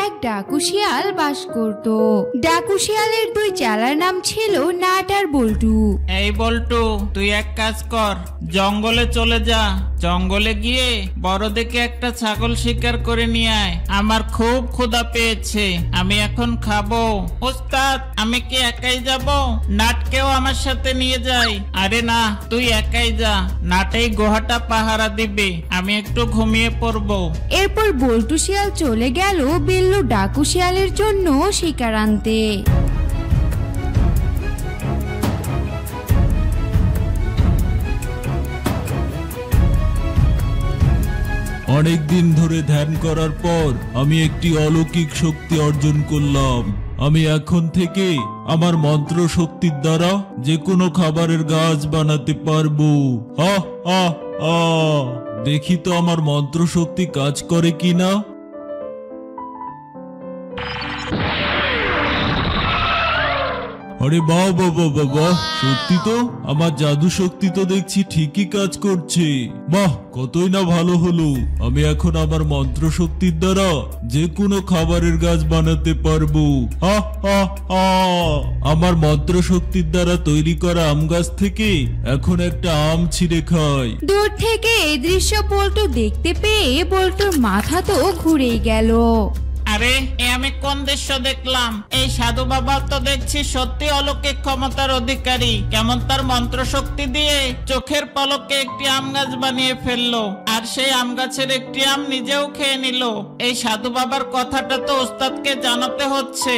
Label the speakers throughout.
Speaker 1: এক ডাকু শিয়াল বাস করত। ডাকু শিয়ালের দুই চেলার নাম ছিল নাট আর বল্টু।
Speaker 2: এই বল্টু, তুই এক কাজ কর, জঙ্গলে চলে যা। জঙ্গলে গিয়ে বড় দেখে একটা ছাগল শিকার করে নিয়ে আয়। আমার খুব ক্ষুধা পেয়েছে, আমি এখন খাবো। ওস্তাদ, আমি কি একাই যাব? নাটকেও আমার সাথে নিয়ে যাই। আরে না, তুই একাই যা, নাটেই গুহাটা পাহারা দিবে, আমি একটু ঘুমিয়ে পড়বো।
Speaker 1: এরপর বল্টু শিয়াল চলে গেল বিল্লু ডাকু শিয়ালের জন্য শিকার আনতে।
Speaker 3: অনেক দিন ধরে ধ্যান করার পর আমি একটি অলৌকিক শক্তি অর্জন করলাম। আমি এখন থেকে আমার মন্ত্র শক্তির দ্বারা যে কোনো খাবারের গাছ বানাতে পারবো। দেখি তো আমার মন্ত্র শক্তি কাজ করে কিনা। আরে বাহ বাহ বাহ বাহ, সত্যি তো আমার জাদু শক্তি তো দেখছি ঠিকই কাজ করছে। বাহ, কতই না ভালো হলো। আমি এখন আমার মন্ত্র শক্তির দ্বারা যে কোনো খাবারের গাছ বানাতে পারবো। আমার মন্ত্র শক্তির দ্বারা তৈরি করা আম গাছ থেকে এখন একটা আম ছিঁড়ে খাই।
Speaker 1: দূর থেকে এই দৃশ্য বল্টু দেখতে পেয়ে বল্টুর মাথা তো ঘুরেই গেল।
Speaker 2: আরে, আমি কোন দৃশ্য দেখলাম? এই সাধু বাবা তো দেখছি সত্যি অলৌকিক ক্ষমতার অধিকারী। কেমন তার মন্ত্র শক্তি দিয়ে চোখের পলকে একটি আম গাছ বানিয়ে ফেললো, আর সেই আম গাছের একটি আম নিজেও খেয়ে নিল। এই সাধু বাবার কথাটা তো ওস্তাদকে জানাতে হচ্ছে।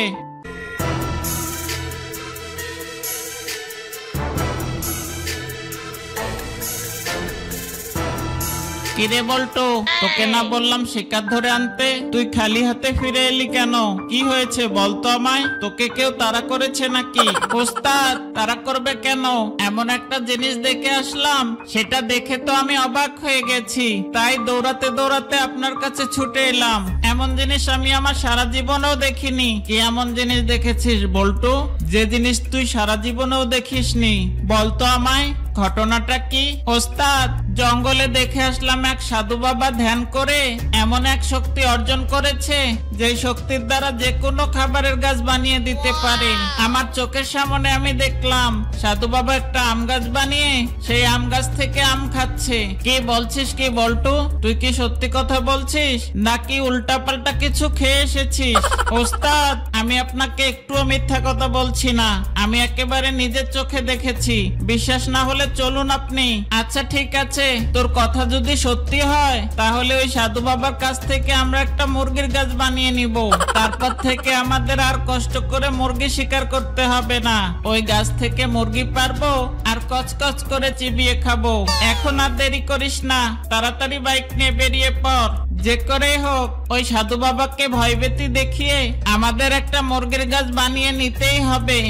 Speaker 2: কিরে বল্টু, তোকে না বললাম শিকার ধরে আনতে? তুই খালি হাতে ফিরে এলি কেন? কি হয়েছে বলতো আমায়? তোকে কেউ তাড়া করেছে নাকি? ওস্তাদ, তাড়া করবে কেন? এমন একটা জিনিস দেখে আসলাম, সেটা দেখে তো আমি অবাক হয়ে গেছি, তাই দৌড়াতে দৌড়াতে আপনার কাছে ছুটে এলাম। এমন জিনিস আমি আমার সারা জীবনেও দেখিনি। কি এমন জিনিস দেখেছিস বল্টু, যে জিনিস তুই সারা জীবনেও দেখিসনি? বলতো আমায়, ঘটনাটা কি? ওস্তাদ, জঙ্গলে দেখে আসলাম এক সাধু বাবা ধ্যান করে এমন এক শক্তি অর্জন করেছে, যে শক্তির দ্বারা যে কোনো খাবারের গাছ বানিয়ে দিতে পারে। আমার চোখের সামনে আমি দেখলাম সাধু বাবা একটা আম গাছ বানিয়ে সেই আম গাছ থেকে আম খাচ্ছে। কি বলছিস কি বল্টু? তুই কি সত্যি কথা বলছিস নাকি উল্টা পাল্টা কিছু খেয়ে এসেছিস? ওস্তাদ, আমি আপনাকে একটুও মিথ্যা কথা বলছি না, আমি একেবারে নিজের চোখে দেখেছি। বিশ্বাস না হলে চলুন আপনি। আচ্ছা ঠিক আছে, তোর কথা যদি সত্যি হয় তাহলে ওই সাধু বাবার কাছ থেকে আমরা একটা মুরগির গাছ বানিয়ে নিব। তারপর থেকে আমাদের আর কষ্ট করে মুরগি শিকার করতে হবে না। ওই গাছ থেকে মুরগি পারবো আর কচকচ করে চিবিয়ে খাবো। এখন আর দেরি করিস না, তাড়াতাড়ি বাইক নিয়ে বেরিয়ে পড়। যে করে হোক ওই সাধু বাবাকে ভয়ভীতি দেখিয়ে আমাদের একটা মুরগির গাছ বানিয়ে নিতেই হবে।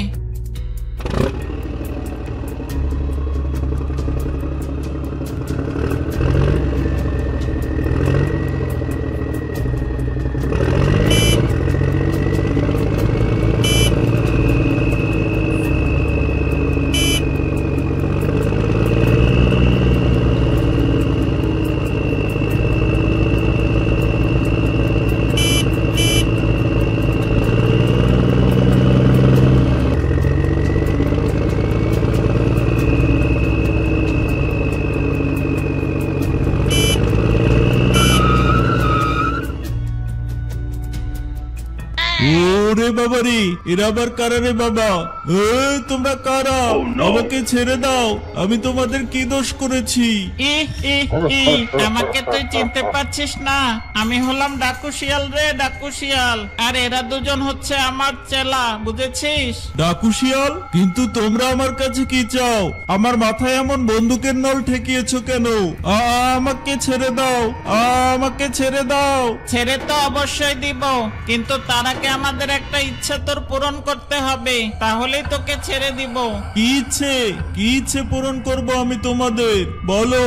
Speaker 3: ওরে বাবা রে, এরা আবার কারা রে বাবা? তোমরা কারা? আমাকে ছেড়ে দাও, আমি তোমাদের কি দোষ করেছি?
Speaker 2: আমাকে তুই চিনতে পারছিস না? আমি হলাম ডাকু শিয়াল রে, ডাকু শিয়াল। আর এরা দুজন হচ্ছে আমার চেলা, বুঝেছিস?
Speaker 3: ডাকু শিয়াল? কিন্তু তোমরা আমার কাছে কি চাও? আমার মাথায় এমন বন্দুকের নল ঠেকিয়েছো কেন? আমাকে ছেড়ে দাও, আমাকে ছেড়ে দাও।
Speaker 2: ছেড়ে তো অবশ্যই দিব, কিন্তু তার আগে আমাদের একটা ইচ্ছা তোর পূরণ করতে হবে, তাহলেই তোকে ছেড়ে দিব।
Speaker 3: কি ইচ্ছে পূরণ করব আমি তোমাদের? বলো।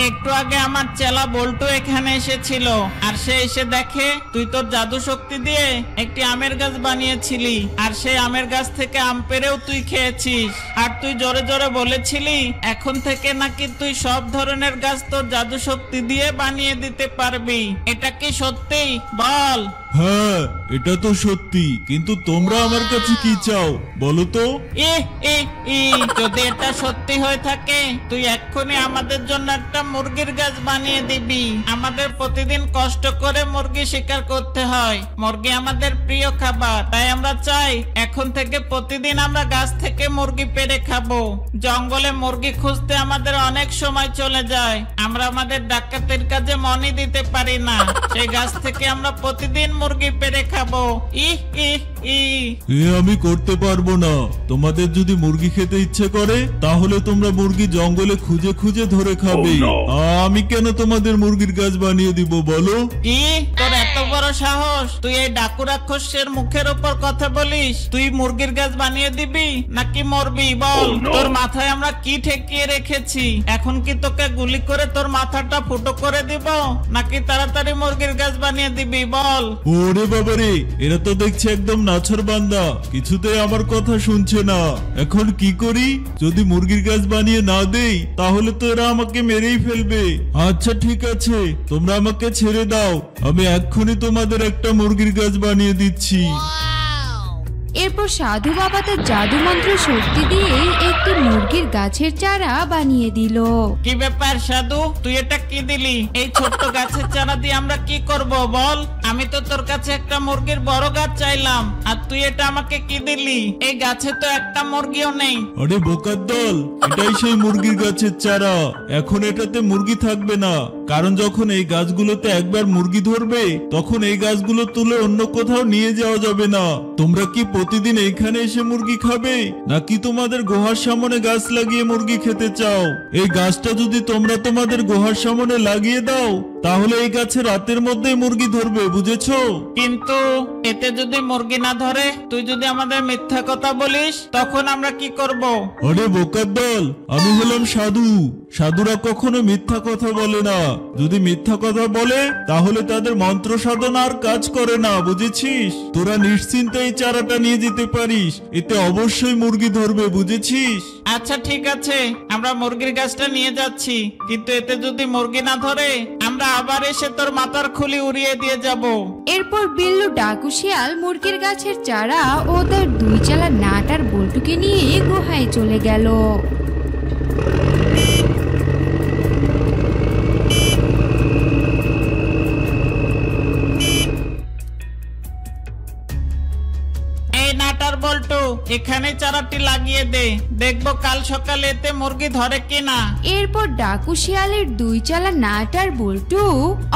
Speaker 2: একটু আগে আমার চেলা বল্টু এখানে এসেছিল, আর সে এসে দেখে তুই তোর জাদু শক্তি দিয়ে একটি আমের গাছ বানিয়েছিলি, আর সেই আমের গাছ থেকে আম পেড়েও তুই খেয়েছিস। আর তুই জোরে জোরে বলেছিলি এখন থেকে নাকি তুই সব ধরনের গাছ তোর জাদু শক্তি দিয়ে বানিয়ে দিতে পারবি। এটা কি সত্যি? বল।
Speaker 3: হ্যাঁ, এটা তো সত্যি, কিন্তু তোমরা আমার কাছে কি চাও বলো তো?
Speaker 2: যদি এটা সত্যি হয়ে থাকে তুই এক্ষুনি আমাদের জন্য একটা মুরগির গাছ বানিয়ে দিবি। আমাদের প্রতিদিন কষ্ট করে মুরগি শিকার করতে হয়, মুরগি আমাদের প্রিয় খাবার, তাই আমরা চাই এখন থেকে প্রতিদিন আমরা গাছ থেকে মুরগি পেড়ে খাবো। জঙ্গলে মুরগি খুঁজতে আমাদের অনেক সময় চলে যায়, আমরা আমাদের ডাকাতের কাজে মনই দিতে পারি না, সেই গাছ থেকে আমরা প্রতিদিন মুরগি পেড়ে খাবো।
Speaker 3: আমি করতে পারবো না। তোমাদের যদি মুরগি খেতে ইচ্ছে করে তাহলে তোমরা মুরগি জঙ্গলে খুঁজে খুঁজে ধরে খাবে। আমি কেন তোমাদের মুরগির গাছ বানিয়ে দিব বলো?
Speaker 2: কি তোর এত বড় সাহস, তুই এই ডাকু রাক্ষসের মুখের উপর কথা বলিস? তুই মুরগির গাছ বানিয়ে দিবি নাকি মরবি বল? তোর মাথায় আমরা কি ঠেকিয়ে রেখেছি? এখন কি তোকে গুলি করে তোর মাথাটা ফুটো করে দিব নাকি তাড়াতাড়ি মুরগির গাছ বানিয়ে দিবি বল?
Speaker 3: ওরে বাবারে, এরা তো দেখছে একদম নাছর বান্দা, কিছুতেই আমার কথা শুনছে না। এখন কি করি? যদি মুরগির গাছ বানিয়ে না দেই তাহলে তো এরা আমাকে মেরেই ফেলবে। আচ্ছা ঠিক আছে, তোমরা আমাকে ছেড়ে দাও, আমি এক্ষুনি তোমাদের একটা মুরগির গাছ বানিয়ে দিচ্ছি।
Speaker 1: এরপর সাধু বাবা তার জাদু মন্ত্র শক্তি দিয়ে একটি মুরগির গাছের চারা বানিয়ে দিল।
Speaker 2: কি ব্যাপার সাধু, তুই এটা কি দিলি? এই ছোট্ট গাছের চারা দিয়ে আমরা কি করব বল? আমি তো তোর কাছে একটা মুরগির বড় গাছ চাইলাম, আর তুই এটা আমাকে কি দিলি? এই গাছে তো একটা মুরগিও নেই।
Speaker 3: আরে বোকার দল, এটাই সেই মুরগির গাছের চারা। এখন এটাতে মুরগি থাকবে না, কারণ যখন এই গাছগুলোতে একবার মুরগি ধরবে তখন এই গাছগুলো তুলে অন্য কোথাও নিয়ে যাওয়া যাবে না। তোমরা কি প্রতিদিন এইখানে এসে মুরগি খাবে, নাকি তোমাদের গুহার সামনে গাছ লাগিয়ে মুরগি খেতে চাও? এই গাছটা যদি তোমরা তোমাদের গুহার সামনে লাগিয়ে দাও তাহলে এই গাছে রাতের মধ্যেই মুরগি ধরবে, বুঝেছো?
Speaker 2: কিন্তু এতে যদি মুরগি না ধরে, তুই যদি আমাদের মিথ্যা কথা বলিস তখন আমরা কি করব?
Speaker 3: আরে বোকার দল, আমি হলাম সাধু। সাধুরা কখনো মিথ্যা কথা বলে না। যদি মিথ্যা কথা বলে তাহলে তাদের মন্ত্র সাধনা আর কাজ করে না, বুঝেছিস? তোরা নিশ্চিন্তে এই চারাটা নিয়ে যেতে পারিস, এতে অবশ্যই মুরগি ধরবে, বুঝেছিস?
Speaker 2: আচ্ছা ঠিক আছে, আমরা মুরগির গাছটা নিয়ে যাচ্ছি, কিন্তু এতে যদি মুরগি না ধরে আমরা আবার এসে তোর মাথার খুলি উড়িয়ে দিয়ে যাব।
Speaker 1: এরপর বিল্লু ডাকু শিয়াল মুরগির গাছের চারা ও তার দুই চালা নাট আর বল্টুকে নিয়ে গুহায় চলে গেল।
Speaker 2: বল্টু, এখানে চারাটি লাগিয়ে দে, দেখবো কাল সকালে এতে মুরগি ধরে কিনা।
Speaker 1: এরপর ডাকু শিয়ালের দুই চালা নাট আর বল্টু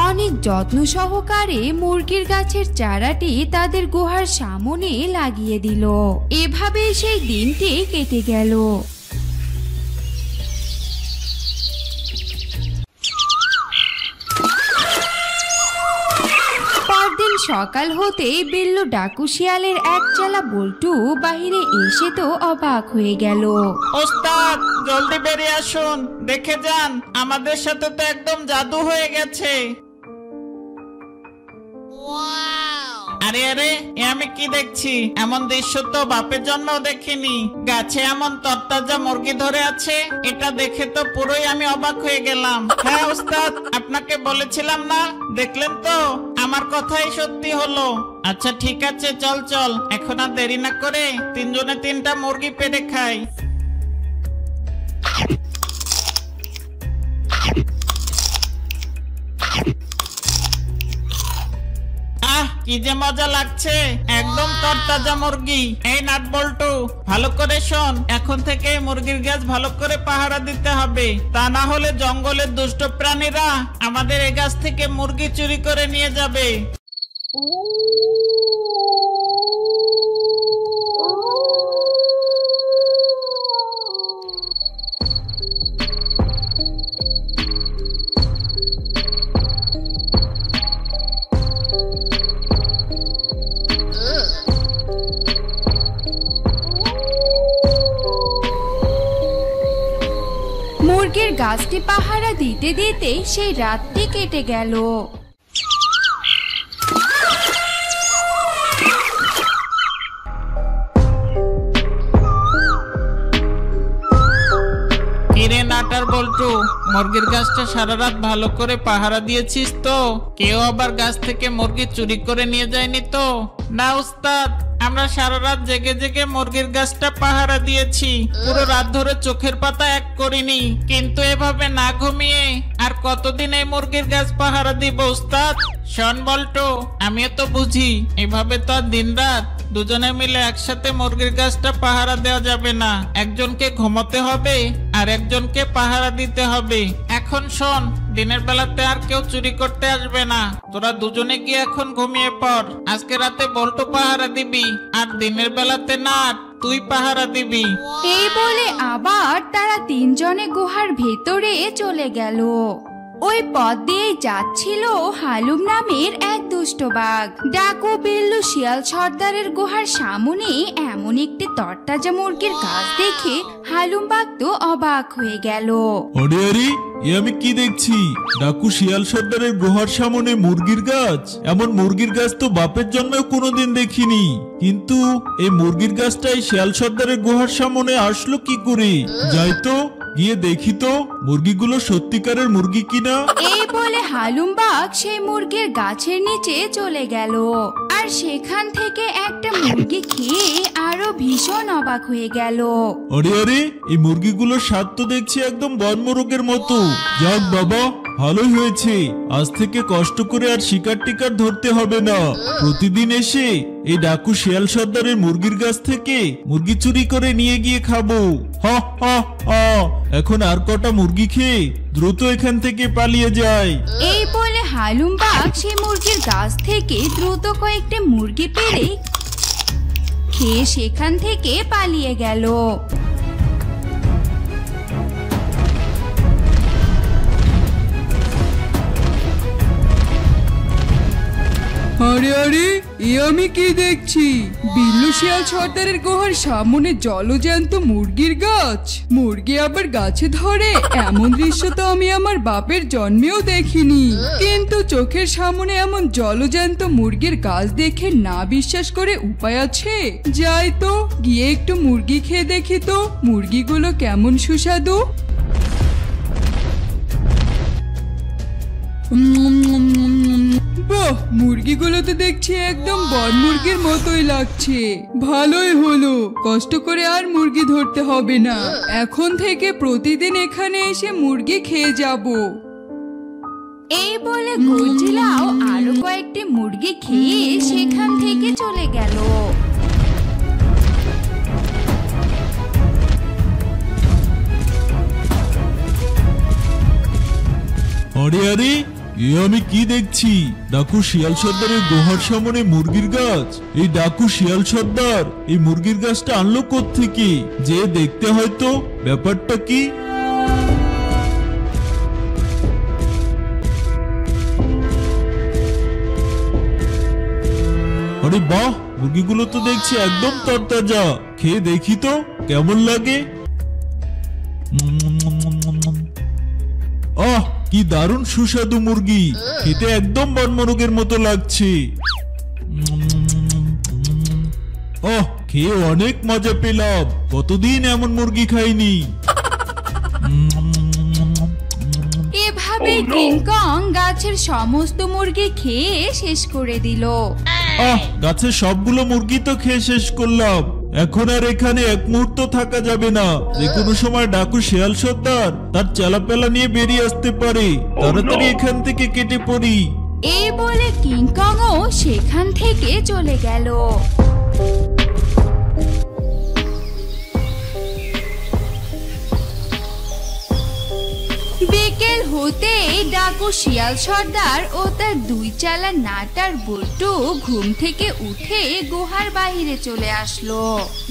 Speaker 1: অনেক যত্ন সহকারে মুরগির গাছের চারাটি তাদের গুহার সামনে লাগিয়ে দিল। এভাবে সেই দিনটি কেটে গেল। সকাল হতেই বিল্লু ডাকু শিয়ালের এক চালা বল্টু বাহিরে এসে তো অবাক হয়ে গেল।
Speaker 2: ওস্তাদ, জলদি বেরিয়ে আসুন, দেখে যান, আমাদের সাথে তো একদম জাদু হয়ে গেছে। আরে আরে, এ আমি কি দেখছি? এমন দৃশ্য তো বাপের জন্মও দেখিনি। গাছে এমন তরতাজা মুরগি ধরে আছে, এটা দেখে তো পুরোই আমি অবাক হয়ে গেলাম। হ্যাঁ ওস্তাদ, আপনাকে বলেছিলাম না, দেখলেন তো আমার কথাই সত্যি হলো। আচ্ছা ঠিক আছে, চল চল, এখন আর দেরি না করে তিনজনে তিনটা মুরগি পেড়ে খাই। কি যে মজা লাগছে, একদম তরতাজা মুরগি। এই নাট বল্টু, ভালো করে শোন, এখন থেকে মুরগির গাছ ভালো করে পাহারা দিতে হবে, তা না হলে জঙ্গলের দুষ্ট প্রাণীরা আমাদের এই গাছ থেকে মুরগি চুরি করে নিয়ে যাবে।
Speaker 1: মুরগির গাছটি পাহারা দিতে দিতে সেই রাতটি কেটে গেল।
Speaker 2: কিরে নাটার বল্টু, মুরগির গাছটা সারা রাত ভালো করে পাহারা দিয়েছিস তো? কেউ আবার গাছ থেকে মুরগি চুরি করে নিয়ে যায়নি তো? না উস্তাদ, আমরা সারা রাত জেগে জেগে মুরগির গাছটা পাহারা দিয়েছি। পুরো রাত ধরে চোখের পাতা এক করিনি। কিন্তু এভাবে না ঘুমিয়ে আর কতদিন এই মুরগির গাছ পাহারা দিব উস্তাদ? শোন বল্টু, আমিও তো বুঝি এভাবে তো আর দিন রাত দুজনে মিলে একসাথে মুরগির গাছটা পাহারা দেওয়া যাবে না। একজনকে ঘুমোতে হবে আর একজনকে পাহারা দিতে হবে। এখন শোন, দিনের বেলাতে আর কেউ চুরি করতে আসবে না। তোরা দুজনে গিয়ে এখন ঘুমিয়ে পড়। আজকে রাতে বল্টু পাহারা দিবি আর দিনের বেলাতে না তুই পাহারা দিবি।
Speaker 1: এই বলে আবার তারা তিনজনে গুহার ভেতরে চলে গেল। ওই পথ দিয়ে যাচ্ছিল হালুম নামের এক দুষ্ট বাঘ। ডাকু বিল্লু শিয়াল সর্দারের গুহার সামনে এমন একটি তরতাজা মুরগির গাছ দেখে হালুম বাঘ তো অবাক হয়ে গেল।
Speaker 3: আরে আরে, এ আমি কি দেখছি? ডাকু শিয়াল সর্দারের গুহার সামনে মুরগির গাছ। এমন মুরগির গাছ তো বাপের জন্মেও কোনোদিন দেখিনি। কিন্তু এই মুরগির গাছটা এই শিয়াল সর্দারের গুহার সামনে আসলো কি করে? যাই তো গিয়ে দেখি তো মুরগিগুলো সত্যিকারের মুরগি কিনা।
Speaker 1: এই বলে হালুম বাঘ সেই মুরগির গাছের নিচে চলে গেল আর সেখান থেকে একটা মুরগি খেয়ে আরো ভীষণ অবাক হয়ে গেল।
Speaker 3: আরে আরে, এই মুরগিগুলোর স্বাদ তো দেখছি একদম বনমোরগের মতো। যাক বাবা, ভালোই হয়েছে। আজ থেকে কষ্ট করে আর শিকার টিকার ধরতে হবে না। প্রতিদিন এসে এই ডাকু শিয়াল সর্দারের মুরগির গাছ থেকে মুরগি চুরি করে নিয়ে গিয়ে খাবো। হা হা হা। এখন আর কটা মুরগি খেয়ে দ্রুত এখান থেকে পালিয়ে যায়।
Speaker 1: এই বলে হালুম বাঘ সেই মুরগির গাছ থেকে দ্রুত কয়েকটা মুরগি পেড়ে খেয়ে সেখান থেকে পালিয়ে গেল।
Speaker 4: আরে আরে, এ আমি কি দেখছি? বিল্লু শিয়াল সর্দারের গুহার সামনে জলজ্যান্ত মুরগির গাছ। মুরগি আবার গাছে ধরে, এমন দৃশ্য তো আমি আমার বাপের জন্মেও দেখিনি। কিন্তু চোখের সামনে এমন জলজ্যান্ত মুরগির গাছ দেখে না বিশ্বাস করে উপায় আছে? যাই তো গিয়ে একটু মুরগি খেয়ে দেখি তো মুরগিগুলো কেমন সুস্বাদু। বাহ, মুরগিগুলো তো দেখছি একদম বন মুরগির মতোই লাগছে। ভালোই হলো, কষ্ট করে আর মুরগি ধরতে হবে না। এখন থেকে প্রতিদিন এখানে এসে মুরগি খেয়ে যাব।
Speaker 1: এই বলে গর্জিলাও আরো কয়েকটি মুরগি খেয়ে সেখান থেকে চলে গেল।
Speaker 3: আরে আরে, এ আমি কি দেখছি? ডাকু শিয়াল সর্দারের গুহার সামনে মুরগির গাছ। এই ডাকু শিয়াল সর্দার এই মুরগির গাছটা আনলো কোত্থেকে? যে দেখতে হয়তো ব্যাপারটা কি। আরে বাহ, মুরগিগুলো তো দেখছি একদম তরতাজা। খেয়ে দেখি তো কেমন লাগে। আহ, কি দারুণ সুস্বাদু মুরগি। খেতে একদম বনমোরগের মতো লাগছে। খেয়ে অনেক মজা পেলাম। কতদিন এমন মুরগি খাইনি।
Speaker 1: এভাবে কিংকং গাছের সমস্ত মুরগি খেয়ে শেষ করে দিল।
Speaker 3: গাছের সবগুলো মুরগি তো খেয়ে শেষ করলাম। এখন আর এখানে এক মুহূর্ত থাকা যাবে না। যে কোনো সময় ডাকু শিয়াল সর্দার তার চেলাপেলা নিয়ে বেরিয়ে আসতে পারে। তাড়াতাড়ি এখান থেকে কেটে পড়ি।
Speaker 1: এই বলে কিংকংও সেখান থেকে চলে গেল। বিকেল হতে ডাকু শিয়াল সর্দার ও তার দুই চালা নাটার বল্টু ঘুম থেকে উঠে গুহার বাহিরে চলে আসলো।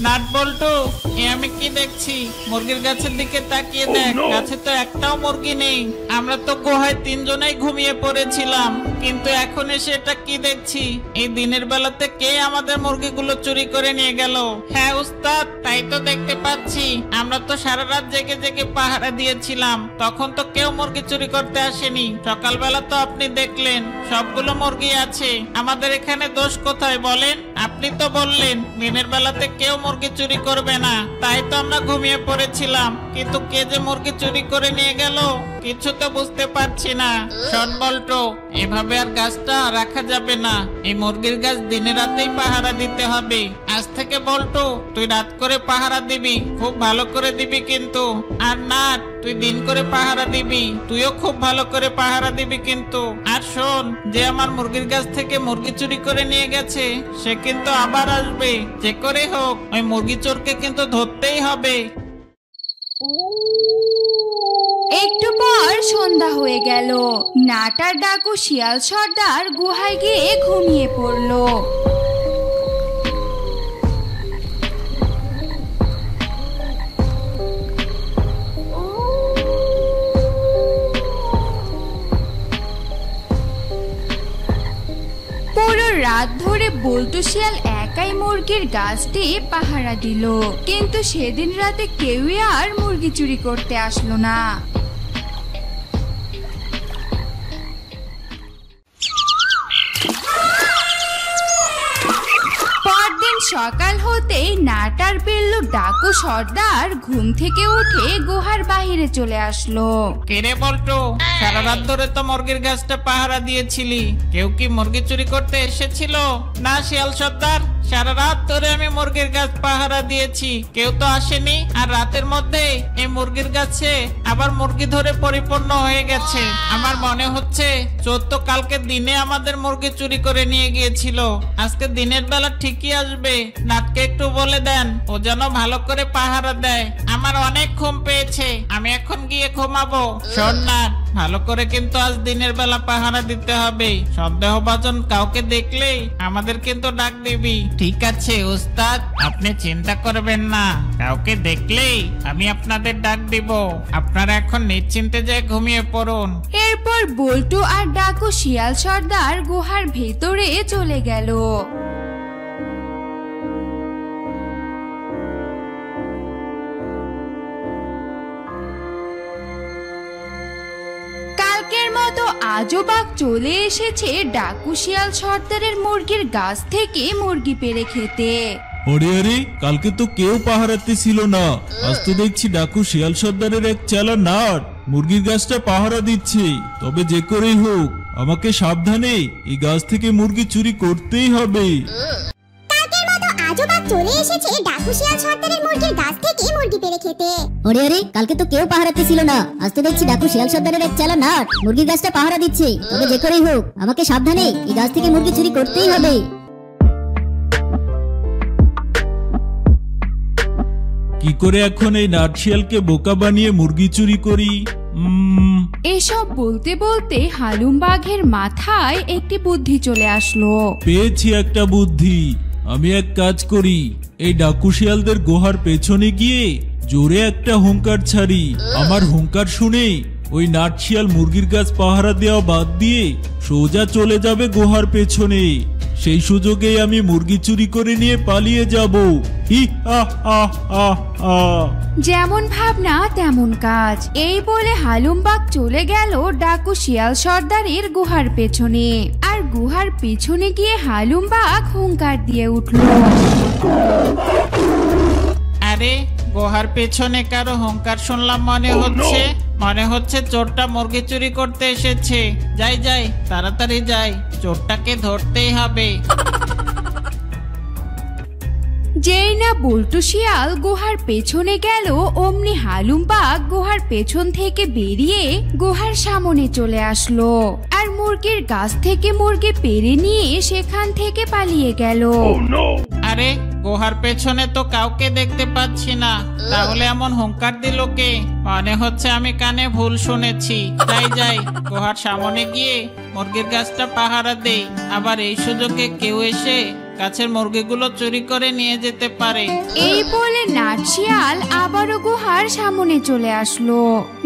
Speaker 2: নাট বল্টু, এ আমি কি দেখছি? মুরগির গাছের দিকে তাকিয়ে দেখ, গাছে তো একটাও মুরগি নেই। আমরা তো গুহায় তিনজনেই ঘুমিয়ে পড়েছিলাম, কিন্তু এখন এসে এটা কি দেখছি? এই দিনের বেলাতে কে আমাদের মুরগিগুলো চুরি করে নিয়ে গেল? হ্যাঁ উস্তাদ, তাই তো দেখতে পাচ্ছি। আমরা তো সারা রাত জেগে জেগে পাহারা দিয়েছিলাম, তখন তো কেউ মুরগি চুরি করতে আসেনি। সকালবেলা তো আপনি দেখলেন সবগুলো মুরগি আছে। আমাদের এখানে দোষ কোথায় বলেন? আপনি তো বললেন দিনের বেলাতে কেউ মুরগি চুরি করবে না, তাই তো আমরা ঘুমিয়ে পড়েছিলাম। কিন্তু কে যে মুরগি চুরি করে নিয়ে গেল কিছু তো বুঝতে পারছি না। শোন বল্টু, এভাবে আর গাছটা রাখা যাবে না। এই মুরগির গাছ দিনে রাতেই পাহারা দিতে হবে। আজ থেকে বল্টু তুই রাত করে পাহারা দিবি, খুব ভালো করে দিবি কিন্তু। আর না, তুই দিন করে পাহারা দিবি, তুইও খুব ভালো করে পাহারা দিবি কিন্তু। আর শোন, যে আমার মুরগির গাছ থেকে মুরগি চুরি করে নিয়ে গেছে সে কিন্তু আবার আসবে। যে করে হোক ওই মুরগি চোরকে কিন্তু ধরতেই হবে।
Speaker 1: একটু পর সন্ধ্যা হয়ে গেল। নাট আর ডাকু শিয়াল সর্দার গুহায় গিয়ে ঘুমিয়ে পড়ল। পুরো রাত ধরে বল্টু শিয়াল একাই মুরগির গাছটি পাহারা দিল, কিন্তু সেদিন রাতে কেউই আর মুরগি চুরি করতে আসলো না। পরদিন সকাল হতেই নাট আর বিল্লু ডাকু সর্দার ঘুম থেকে উঠে গুহার বাইরে চলে আসলো।
Speaker 2: কিরে বল্টু, সারা রাত ধরে তো মুরগির গাছটা পাহারা দিয়েছিলি, কেউ কি মুরগি চুরি করতে এসেছিল? না শিয়াল সর্দার, সারা রাত ধরে আমি মুরগির গাছ পাহারা দিয়েছি, কেউ তো আসেনি। আর রাতের মধ্যে এই মুরগির গাছে আবার মুরগি ধরে পরিপূর্ণ হয়ে গেছে। আমার মনে হচ্ছে চোর তো কালকে দিনে আমাদের মুরগি চুরি করে নিয়ে গিয়েছিল, আজকে দিনের বেলা ঠিকই আসবে। নাটকে একটু বলে দেন ও যেন ভালো করে পাহারা দেয়। আমার অনেক ঘুম পেয়েছে, আমি এখন গিয়ে ঘুমাবো। শোন নাট, ভালো করে কিন্তু আজ দিনের বেলা পাহারা দিতে হবে। সন্দেহভাজন কাউকে দেখলেই আমাদের কিন্তু ডাক দিবি। ঠিক আছে ওস্তাদ, আপনি চিন্তা করবেন না, কাউকে দেখলেই আমি আপনাদের ডাক দিব। আপনারা এখন নিশ্চিন্তে যে ঘুমিয়ে পড়ুন।
Speaker 1: এরপর বল্টু আর ডাকু শিয়াল সর্দার গুহার ভেতরে চলে গেল। কালকের মতো আজও বাঘ চলে এসেছে ডাকু শিয়াল সর্দারের মুরগির গাছ থেকে মুরগি পেড়ে খেতে।
Speaker 3: আরে আরে, কালকে তো কেউ পাহারাতে ছিল না, আজ তো দেখছি ডাকু শিয়াল সর্দারের এক চালা নাট মুরগির গাছটা পাহারা দিচ্ছে। তবে যে করেই হোক আমাকে সাবধানে এই গাছ থেকে মুরগি চুরি করতেই হবে।
Speaker 5: কালকের মতো আজও বাঘ চলে এসেছে ডাকু শিয়াল সর্দারের মুরগির গাছ থেকে মুরগি পেড়ে খেতে। ওরে ওরে, কালকে তো কেউ পাহারাতে ছিল না, আজ তো দেখছি ডাকু শিয়াল সর্দারের এক চালা নাট মুরগির গাছটা পাহারা দিচ্ছে। তবে যে করেই হোক আমাকে সাবধানে এই গাছ থেকে মুরগি চুরি করতেই হবে।
Speaker 3: কি করে এখন এই নাট শিয়ালকে বোকা বানিয়ে মুরগি চুরি করি?
Speaker 1: এসব বলতে বলতে হালুম বাঘের মাথায় একটি বুদ্ধি চলে আসলো।
Speaker 3: পেয়েছি একটা বুদ্ধি। আমি এক কাজ করি, এই ডাকু শিয়ালদের গুহার পেছনে গিয়ে জোরে একটা হুঙ্কার ছাড়ি। আমার হুঙ্কার শুনে ওই নাট শিয়াল মুরগির গাছ পাহারা দেওয়া বাদ দিয়ে সোজা চলে যাবে গুহার পেছনে। সেই সুযোগে আমি মুরগি চুরি করে নিয়ে পালিয়ে যাব। হি হা হা হা হা।
Speaker 1: যেমন ভাবনা তেমন কাজ। এই বলে হালুম বাঘ চলে গেল ডাকু শিয়াল সর্দারের গুহার পেছনে। আর গুহার পেছনে গিয়ে হালুম বাঘ হুঙ্কার দিয়ে উঠল।
Speaker 2: আরে, গুহার পেছনে কারো হুঙ্কার শুনলাম মনে হচ্ছে চোরটা মুরগি চুরি করতে এসেছে। যাই যাই, তাড়াতাড়ি যাই, চোরটাকে ধরতেই হবে।
Speaker 1: যেই না বল্টু শিয়াল গুহার পেছনে গেল, অমনি হালুম বাঘ গুহার পেছন থেকে বেরিয়ে গুহার সামনে চলে আসলো। আর মুরগির গাছ থেকে মুরগি পেড়ে নিয়ে সেখান থেকে পালিয়ে গেল।
Speaker 2: আরে, গুহার পেছনে তো কাউকে দেখতে পাচ্ছি না, তাহলে এমন হুঙ্কার দিল কে? মনে হচ্ছে আমি কানে ভুল শুনেছি। যাই যাই, গুহার সামনে গিয়ে মুরগির গাছটা পাহারা দেই, আবার এই সুযোগে কেউ এসে গাছের মুরগিগুলো চুরি করে নিয়ে যেতে পারে।
Speaker 1: এই বলে নাট শিয়াল আবারও গুহার সামনে চলে আসলো।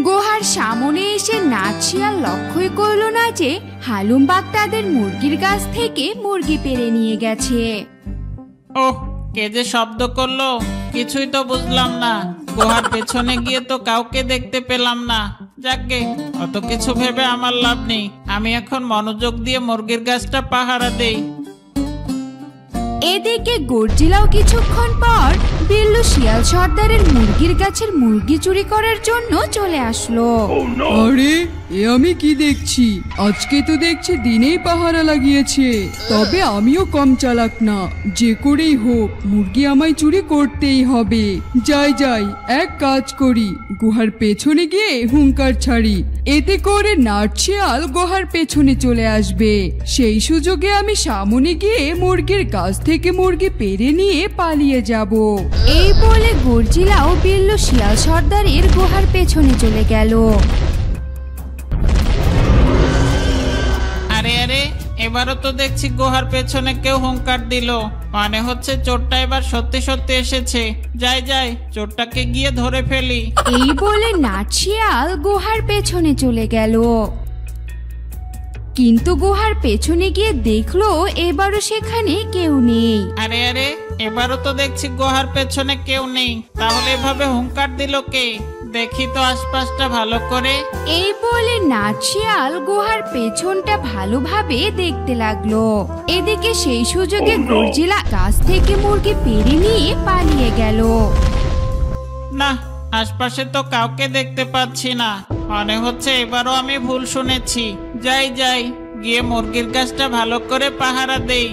Speaker 1: গুহার সামনে এসে নাট শিয়াল লক্ষ্যই করলো না যে হালুম বাঘ তাদের মুরগির গাছ থেকে মুরগি পেড়ে নিয়ে গেছে।
Speaker 2: ওহ, কে যে শব্দ করলো কিছুই তো বুঝলাম না। গুহার পেছনে গিয়ে তো কাউকে দেখতে পেলাম না। যাকগে, অত কিছু ভেবে আমার লাভ নেই। আমি এখন মনোযোগ দিয়ে মুরগির গাছটা পাহারা দেই।
Speaker 1: এদিকে গর্জিলাও কিছুক্ষণ পর বিল্লু শিয়াল সর্দারের মুরগির গাছের মুরগি চুরি করার জন্য চলে আসলো।
Speaker 4: আরে এ আমি কি দেখছি, আজকে তো দেখছি দিনেই পাহারা লাগিয়েছে। তবে আমিও কম চালাক না, যে করেই হোক মুরগি আমায় চুরি করতেই হবে। যাই এক কাজ করি, গুহার পেছনে গিয়ে হুঙ্কার ছাড়ি, এতে করে নাটশিয়াল গুহার পেছনে চলে আসবে। সেই সুযোগে আমি সামনে গিয়ে মুরগির গাছ থেকে মুরগি পেরে নিয়ে পালিয়ে যাব।
Speaker 1: এই বলে গর্জিলাও বিল্লু শিয়াল সর্দারের গুহার পেছনে চলে গেল।
Speaker 2: আরে আরে, এবারও তো দেখছি গুহার পেছনে কেউ হুঙ্কার দিল। মানে হচ্ছে চোরটা এবার সত্যি সত্যি এসেছে। যাই চোরটাকে গিয়ে ধরে ফেলি।
Speaker 1: এই বলে নাটশিয়াল গুহার পেছনে চলে গেল। কিন্তু গুহার পেছনে গিয়ে দেখলো এবারও সেখানে কেউ নেই।
Speaker 2: আরে আরে, এবারও তো দেখছি গুহার পেছনে কেউ নেই। তাহলে এভাবে হুঙ্কার দিল কে? দেখি তো আশপাশটা ভালো করে।
Speaker 1: এই বলে নাটশিয়াল গুহার পেছনটা ভালোভাবে দেখতে লাগলো। এদিকে সেই সুযোগে গর্জিলা গাছ থেকে মুরগি পেরে নিয়ে পালিয়ে গেল।
Speaker 2: না, আশপাশে তো কাউকে দেখতে পাচ্ছি না। মনে হচ্ছে এবারও আমি ভুল শুনেছি। যাই গিয়ে মুরগির গাছটা ভালো করে পাহারা দেই।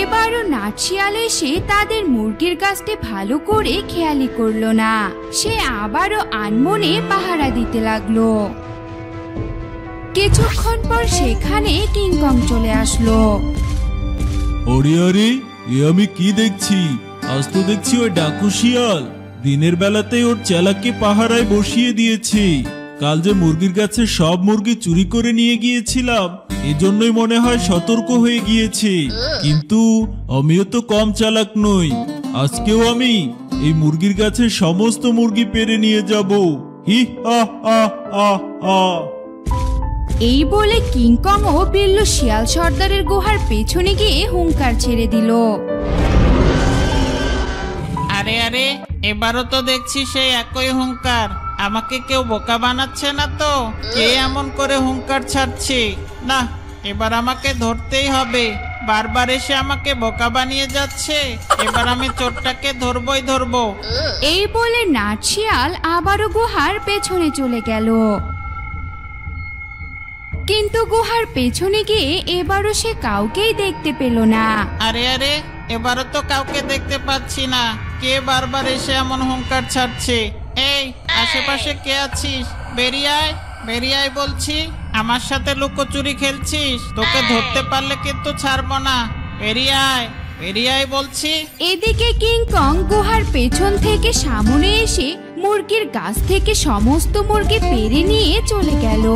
Speaker 1: এবারও নাটশিয়াল এসে তাদের মুরগির গাছটি ভালো করে খেয়ালি করলো না। সে আবারও আনমনে পাহারা দিতে লাগলো। কিছুক্ষণ পর সেখানে কিংকং চলে আসলো।
Speaker 3: আরে এ আমি কি দেখছি, আজ তো দেখছি ওই ডাকু শিয়াল দিনের বেলাতেই ওর চেলাকে পাহারায় বসিয়ে দিয়েছে। কাল যে মুরগির গাছে সব মুরগি চুরি করে নিয়ে গিয়েছিলাম, এজন্যই মনে হয় সতর্ক হয়ে গিয়েছে। কিন্তু আমিও তো কম চালাক নই, আজকেও আমি এই মুরগির গাছে সমস্ত মুরগি পেরে নিয়ে যাব। হি হা হা হা হা।
Speaker 1: এই বলে কিংকং ও বিল্লু শিয়াল সর্দারের গুহার পেছনে গিয়ে হুঙ্কার ছেড়ে দিল।
Speaker 2: আরে আরে, এবারও তো দেখছি সেই একই হুঙ্কার। আমাকে কেউ বোকা বানাচ্ছে না তো? কে এমন করে হুঙ্কার ছাড়ছে? না, এবার আমাকে ধরতেই হবে। বারবার এসে আমাকে বোকা বানিয়ে যাচ্ছে। এবার আমি চোরটাকে ধরবো।
Speaker 1: এই বলে নাটশিয়াল আবারও গুহার পেছনে চলে গেল। কিন্তু গুহার পেছনে গিয়ে এবারও সে কাউকেই দেখতে পেল না।
Speaker 2: আরে আরে, এবারও তো কাউকে দেখতে পাচ্ছি না। কে বারবার এসে এমন হুঙ্কার ছাড়ছে? এই আশেপাশে কে আছিস? বেরিয়ে আয় বলছি। আমার সাথে লুকোচুরি খেলছিস? তোকে ধরতে পারলে কিন্তু ছাড়বো না। বেরিয়ে আয় বলছি।
Speaker 1: এদিকে কিংকং গুহার পেছন থেকে সামনে এসে মুরগির গাছ থেকে সমস্ত মুরগি পেরে নিয়ে চলে গেল।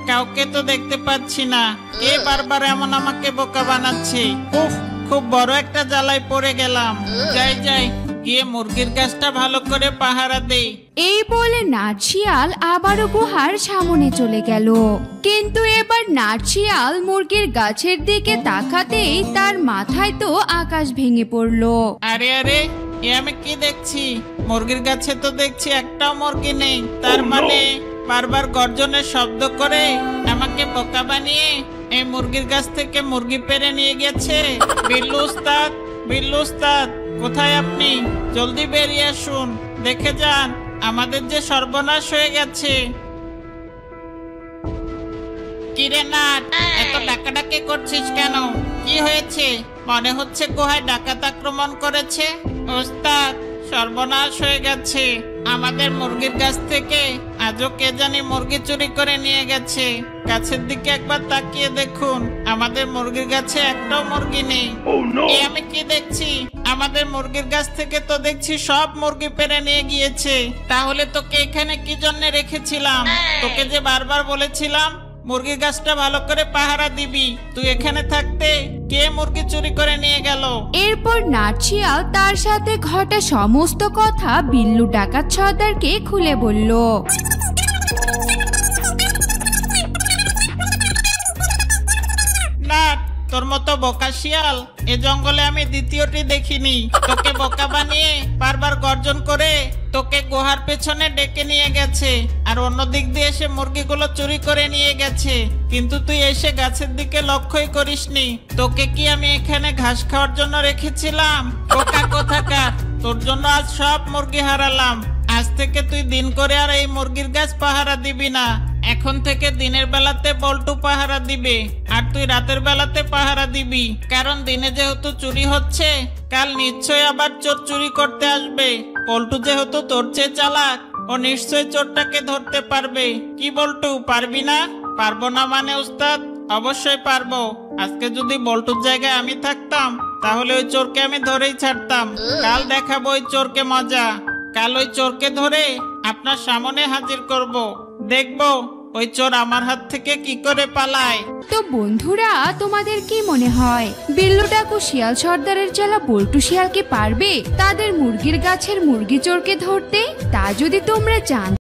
Speaker 2: কাউকে তো দেখতে পাচ্ছি না। কে বারবার এমন আমাকে বোকা বানাচ্ছে? উফ, খুব বড় একটা জ্বালায় পড়ে গেলাম। যাই গিয়ে মুরগির গাছটা ভালো করে পাহারা দেই।
Speaker 1: এই বলে নাটশিয়াল আবারও গুহার সামনে চলে গেল। কিন্তু এবার নাটশিয়াল মুরগির গাছের দিকে তাকাতেই তার মাথায় তো আকাশ ভেঙে পড়লো।
Speaker 2: আরে আরে, এ আমি কি দেখছি? মুরগির গাছে তো দেখছি একটাও মুরগি নেই। তার মানে বারবার গর্জনের শব্দ করে আমাকে বোকা বানিয়ে এই মুরগির গাছ থেকে মুরগি পেরে নিয়ে গেছে। বিল্লু উস্তাদ, কোথায় আপনি? জলদি বেরিয়ে আসুন, দেখে যান আমাদের যে সর্বনাশ হয়ে গেছে। কিরে নাট, এত ডাকাডাকি করছিস কেন? কি হয়েছে? মনে হচ্ছে গুহায় ডাকাত আক্রমণ করেছে। ওস্তাদ, সর্বনাশ হয়ে গেছে। আমাদের মুরগির গাছ থেকে আজও কে জানি মুরগি চুরি করে নিয়ে গেছে। গাছের দিকে একবার তাকিয়ে দেখুন, আমাদের মুরগির গাছে একটাও মুরগি নেই। আমি কি দেখছি? আমাদের মুরগির গাছ থেকে তো দেখছি সব মুরগি পেরে নিয়ে গিয়েছে। তাহলে তোকে এখানে কি জন্য রেখেছিলাম? তোকে যে বারবার বলেছিলাম মুরগির গাছটা ভালো করে পাহারা দিবি। তুই এখানে থাকতে কে মুরগি চুরি করে নিয়ে গেল?
Speaker 1: এরপর নাটশিয়াল তার সাথে ঘটা সমস্ত কথা বিল্লু ডাকাত সর্দারকে খুলে বলল।
Speaker 2: নাট, তোর মতো বোকা শিয়াল, এ জঙ্গলে আমি দ্বিতীয়টি দেখিনি। তোকে বোকা বানিয়ে বারবার গর্জন করে তোকে গুহার পেছনে ডেকে নিয়ে গেছে, আর অন্য দিক দিয়ে এসে মুরগিগুলো চুরি করে নিয়ে গেছে, কিন্তু তুই এসে গাছের দিকে লক্ষ্যই করিসনি। তোকে কি আমি এখানে ঘাস খাওয়ার জন্য রেখেছিলাম? বোকা কোথাকার, তোর জন্য আজ সব মুরগি হারালাম। আজ থেকে তুই দিন করে আর এই মুরগির গাছ পাহারা দিবি না। এখন থেকে দিনের বেলাতে বল্টু পাহারা দিবে, আর তুই রাতের বেলাতে পাহারা দিবি, কারণ দিনে যেহেতু চুরি হচ্ছে, কাল নিশ্চয়ই আবার চোর চুরি করতে আসবে। বল্টু যেহেতু তোর চেয়ে চালাক, ও নিশ্চয়ই চোরটাকে ধরতে পারবে। কি বল্টু, পারবি না? পারবো না মানে উস্তাদ, অবশ্যই পারবো। আজকে যদি বল্টুর জায়গায় আমি থাকতাম, তাহলে ওই চোরকে আমি ধরেই ছাড়তাম। কাল দেখাবো ওই চোরকে মজা। কাল ওই চোরকে ধরে আপনার সামনে হাজির করব, দেখবো ওই চোর আমার হাত থেকে কি করে পালায়।
Speaker 1: তো বন্ধুরা, তোমাদের কি মনে হয় বিল্লু ডাকু শিয়াল সর্দারের চেলা বল্টু শিয়ালকে পারবে তাদের মুরগির গাছের মুরগি চোরকে ধরতে? তা যদি তোমরা জানতে